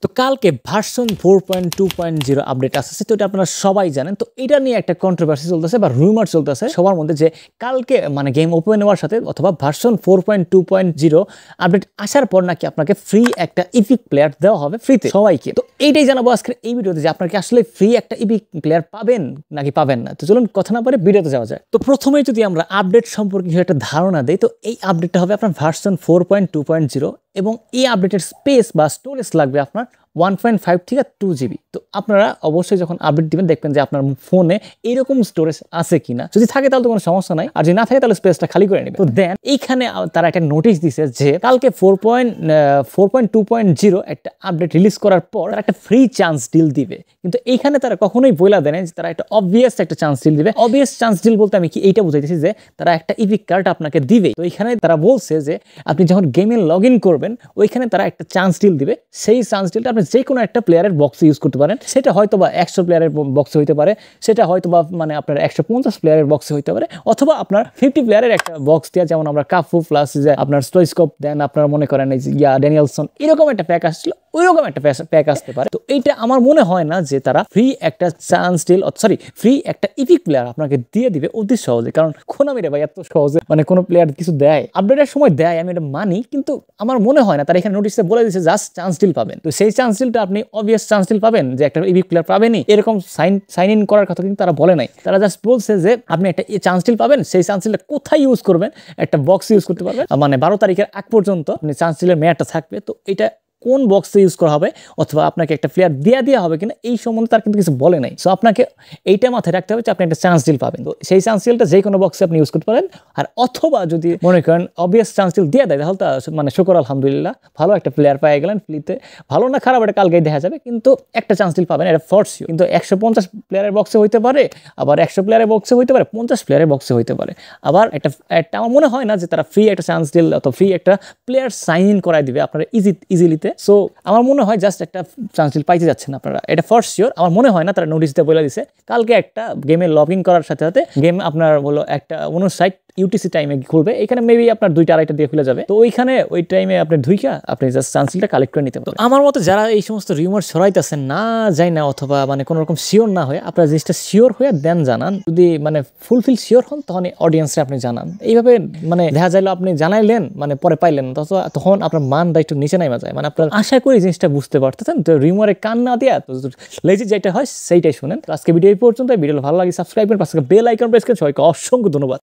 তো কালকে version 4.2.0 update আসছে, তো এটা আপনারা সবাই জানেন। তো এটা নিয়ে একটা কন্ট্রোভার্সি চলতেছে বা রুমার চলতেছে সবার মধ্যে যে কালকে মানে গেম ওপেন হওয়ার সাথে অথবা ভার্সন 4.2.0 আপডেট আসার পর নাকি আপনাকে ফ্রি একটা ইপিক প্লেয়ার দেওয়া হবে ফ্রিতে সবাইকে। তো এইটাই জানাবো আজকের এই ভিডিওতে যে আপনারা কি আসলে ফ্রি একটা ইপিক প্লেয়ার পাবেন নাকি পাবেন না। তো চলুন কথা না বলে ভিডিওতে যাওয়া যায়। তো প্রথমেই যদি আমরা আপডেট সম্পর্কে একটা ধারণা দেই, তো এই আপডেটটা হবে আপনার ভার্সন 4.2.0 এবং এই আপডেটের স্পেস বা স্টোরেজ লাগবে আপনার 1.5 থেকে 2 GB। তো আপনারা অবশ্যই যখন আপডেট দিবেন দেখবেন যে আপনার ফোনে এইরকম স্টোরেজ আছে কিনা। যদি থাকে তাহলে তো কোনো সমস্যা নাই, আর যদি না থাকে তাহলে স্পেসটা খালি করে নেবেন। তো দেন এইখানে তারা একটা নোটিশ দিছে যে কালকে 4.2.0 একটা আপডেট রিলিজ করার পর তারা একটা ফ্রি চান্স ডিল দিবে। কিন্তু এইখানে তারা কখনোই বলে দেন যে তারা একটা অবভিয়াস একটা চান্স ডিল দিবে। অবভিয়াস চান্স ডিল বলতে আমি কি এইটা বুঝাইতেছি যে তারা একটা ইপিক কার্ড আপনাকে দিবে। তো এইখানে তারা বলছে যে আপনি যখন গেমে লগ ইন করবেন ওইখানে তারা একটা চান্স ডিল দিবে। সেই চান্স ডিলটা আপনি যে কোনো একটা প্লেয়ারের বক্সে ইউজ করতে পারেন। সেটা হয়তো বা 100 প্লেয়ারের বক্সে হইতে পারে, সেটা হয়তো বা মানে আপনার 150 প্লেয়ারের বক্সে হইতে পারে, অথবা আপনার 50 প্লেয়ারের একটা বক্স দেওয়া, যেমন আমরা কাফু প্লাস যে আপনার স্টোইস্কোপ দেন, আপনারা মনে করেন এই যে ড্যানিয়েলসন, এরকম একটা প্যাক আসছিল, ওইরকম একটা প্যাক আসতে পারে। তো এইটা আমার মনে হয় না যে তারা ফ্রি একটা চান্স ডিল ফ্রি একটা ইপিক প্লেয়ার আপনাকে দিয়ে দিবে অতি সহজে। কারণ কোনামিরে ভাই এত সহজে মানে কোনো প্লেয়ার কিছু দেয়, আপডেটের সময় দেয়, আমি এটা মানি, কিন্তু আমার মনে হয় না। তারা এখানে নোটিশে বলে দিচ্ছে জাস্ট চান্স ডিল পাবেন। তো সেই চান্স ডিলটা আপনি অবভিয়াস চান্স ডিল পাবেন যে একটা ইপিক প্লেয়ার পাবেনই এরকম সাইন ইন করার কথা কিন্তু তারা বলে নাই। তারা জাস্ট বলছে যে আপনি একটা চান্স ডিল পাবেন, সেই চান্স ডিলটা কোথায় ইউজ করবেন, একটা বক্স ইউজ করতে পারবেন, মানে 12 তারিখের আগ পর্যন্ত আপনি চান্স ডিলের মেয়াদটা থাকবে। তো এটা কোন বক্সে ইউজ করা হবে অথবা আপনাকে একটা প্লেয়ার দেওয়া হবে কিনা এই সম্বন্ধে তার কিন্তু কিছু বলে নাই। সো আপনাকে এইটা মাথায় রাখতে হবে যে আপনি একটা চান্স ডিল পাবেন। তো সেই চান্স ডিলটা যে কোনো বক্সে আপনি ইউজ করতে পারেন। আর অথবা যদি মনে করেন অবভিয়াস চান্স ডিল দিয়ে দেয় তাহলে মানে শুকর আলহামদুলিল্লাহ, ভালো একটা প্লেয়ার পেয়ে গেলেন ফ্রিতে। ভালো না খারাপ এটা কালকেই দেখা যাবে, কিন্তু একটা চান্স ডিল পাবেন, এটা ফর শিওর। কিন্তু 150 প্লেয়ারের বক্সে হইতে পারে, আবার 100 প্লেয়ারের বক্সে হইতে পারে, 50 প্লেয়ারের বক্সে হইতে পারে। আবার একটা আমার মনে হয় না যে তারা ফ্রি একটা চান্স ডিল অথবা ফ্রি একটা প্লেয়ার সাইন ইন করাই দিবে আপনারা ইজিলিতে। সো আমার মনে হয় জাস্ট একটা চান্স ডিল পাইতে যাচ্ছেন আপনারা, এটা ফর শিওর। আমার মনে হয় না তারা নোটিশ দিয়ে বলে দিছে কালকে একটা গেমে লগ ইন করার সাথে সাথে গেম আপনার বলো একটা 59 ইউটিসি টাইমে খুলবে। এখানে মেবি আপনার 2টা 2:30 দিয়ে খুলে যাবে। তো ওইখানে ওই টাইমে আপনি ধুইকা আপনি জাস্ট চান্স ডিলটা কালেক্ট করে নিতে পারবেন। আমার মতে যারা এই সমস্ত রিউমার ছড়াইতেছেন না যায় না অথবা মানে কোনো রকম শিওর না হয়ে, আপনারা জিনিসটা শিওর হয়ে দেন জানান। যদি মানে ফুলফিল শিওর হন তখন অডিয়েন্সে আপনি জানান। এইভাবে মানে দেখা যাইলো আপনি জানাইলেন মানে পরে পাইলেন তখন আপনার মান দায়িত্ব নিচে নামা যায়। মানে আপনার আশা করি জিনিসটা বুঝতে পারতেছেন। তো রিউমারে কান না দেয়া, তো লেজিট যেটা হয় সেইটাই শুনেন। তো আজকে ভিডিও এই পর্যন্ত। ভিডিও ভালো লাগে সাবস্ক্রাইব করেন, পাশে বেল আইকন প্রেস করেন। সবাইকে অসংখ্য ধন্যবাদ।